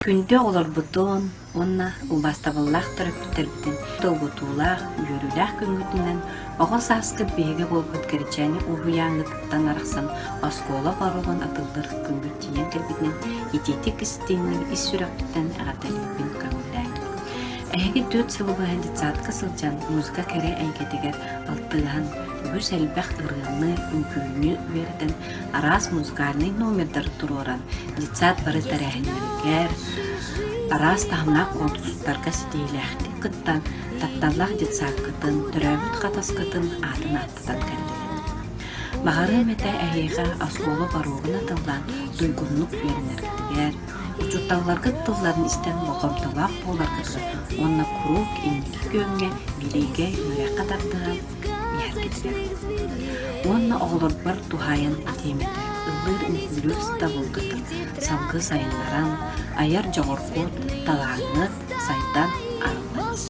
Күнде олар бутон, онна убастабыллах төрөптөрбүтен, толгутуулах, үйөрүлах күнгүтүнен, оға саскы беге болбут керечени убуяңыттан арақсан, оскола баруган атылдыр күнгүт тиен келбитнен, итетик истейнин ис сүрөктен ағаталиппин көңүлдәң. Әйге 4 сылы бәһәнде цатка сылжан музыка кәре әйгетегер алтыған үгіз әлбәқ ырғыны үңкүйіні верден арас музыкальный номердар туроран децат бары тәрәхінлергер арас тахымнақ конкурстарға сетейләхті қыттан татталлақ децат қытын түрәбіт қатас қытын атын аттыдан кәлдеген. Бағары мәтә әйеға асколы баруғын атылдан дойгунлық верінергітігер Учутталларга тылларын истен боқомталақ болар кыдыр. Онна круг инки көңе билеге үрек катардыган бияр. Онна оғылыр бар тухайын теметі. Үлгір үнкүлір стабыл кытыр. Салғы сайынларан, аяр жоғырқот, талаңы,